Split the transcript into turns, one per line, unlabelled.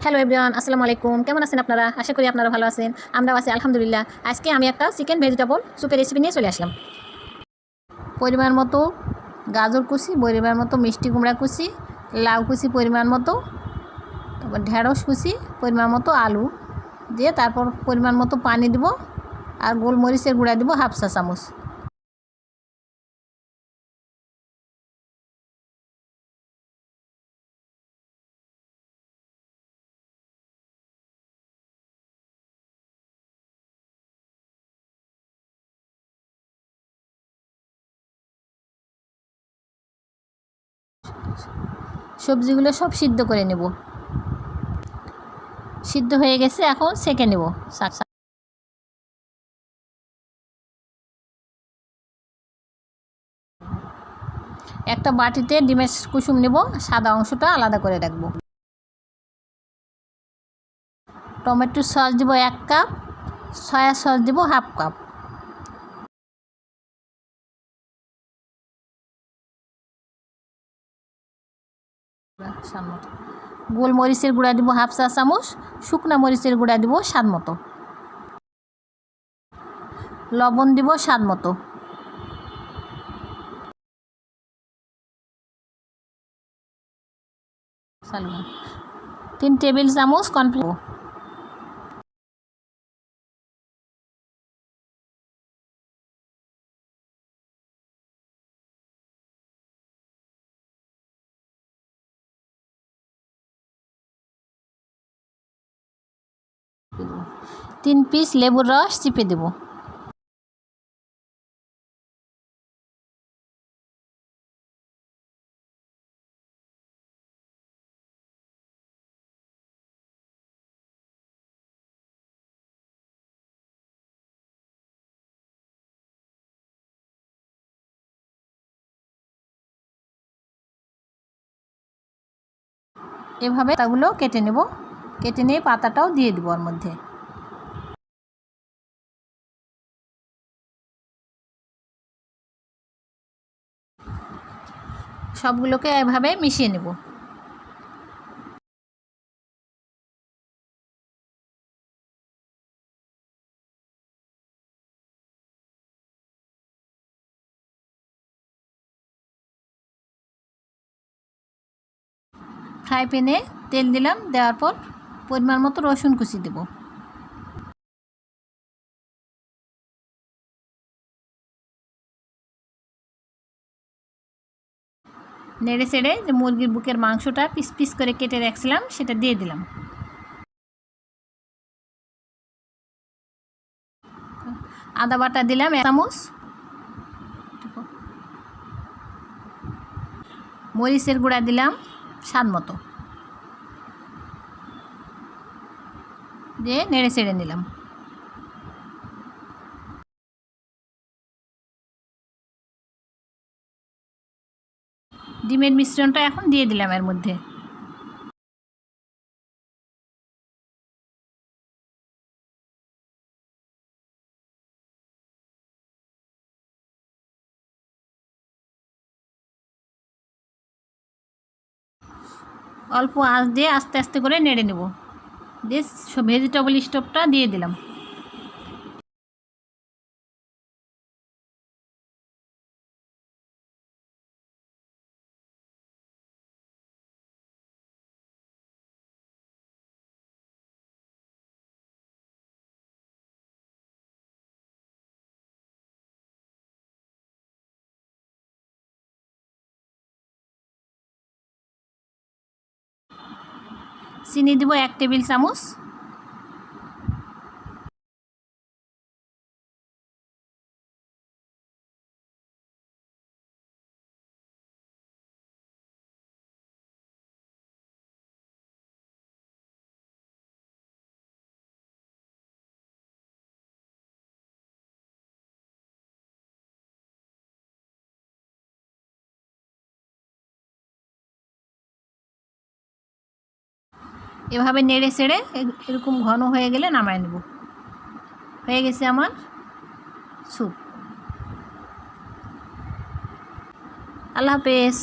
Hello everyone, আসসালামু আলাইকুম। কেমন আছেন আপনারা? আশা করি আপনারা ভালো আছেন। আমরাও আছি আলহামদুলিল্লাহ। আজকে আমি একটা চিকেন ভেজিটেবল স্যুপের রেসিপি নিয়ে চলে আসলাম। পরিমাণ মতো গাজর কুচি, পরিমাণ মতো মিষ্টি কুমড়া কুচি, লাউ কুচি পরিমাণ মতো, তারপর ঢেঁড়স কুচি পরিমাণ মতো, আলু দিয়ে তারপর পরিমাণ মতো পানি দিব, আর গোলমরিচের গুঁড়া দিব হাফ চা চামচ। সবজিগুলো সব সিদ্ধ করে নেব। সিদ্ধ হয়ে গেছে, এখন সেঁকে নেব। একটা বাটিতে ডিমের কুসুম নেব, সাদা অংশটা আলাদা করে রাখব। টমেটো সস দিব 1 কাপ, সয়া সস দিব হাফ কাপ। গোলমরিচের গুঁড়া দিব হাফ চা চামচ, শুকনা মরিচের গুঁড়া দিব স্বাদ মতো, লবণ দিব স্বাদ মতো, সালমান 3 টেবিল চামচ কর্নফ্লাওয়ার। তিন পিস লেবুর রস চিপে দেব। এভাবে পাতাগুলো কেটে নেব, কেটে নিয়ে পাতাটাও দিয়ে দেবো ওর মধ্যে। সবগুলোকে এভাবে মিশিয়ে নেব। ফ্রাই প্যানে তেল দিলাম, দেওয়ার পর পরিমাণ মতো রসুন কুচি দেব। নেড়ে চেড়ে যে মুরগির বুকের মাংসটা পিস পিস করে কেটে রাখছিলাম সেটা দিয়ে দিলাম। আদা বাটা দিলাম 1 চামচ, মরিচের গুঁড়া দিলাম স্বাদ মতো, দিয়ে নেড়ে চেড়ে নিলাম। ডিমের মিশ্রণটা এখন দিয়ে দিলাম এর মধ্যে। অল্প আঁচ দিয়ে আস্তে আস্তে করে নেড়ে নেব, দিয়ে ভেজিটেবল স্টোভটা দিয়ে দিলাম। চিনি দিব 1 টেবিল চামচ। এভাবে নেড়ে চেড়ে এরকম ঘন হয়ে গেলে নামায় নেব। হয়ে গেছে আমার স্যুপ। আল্লাহ হাফেজ।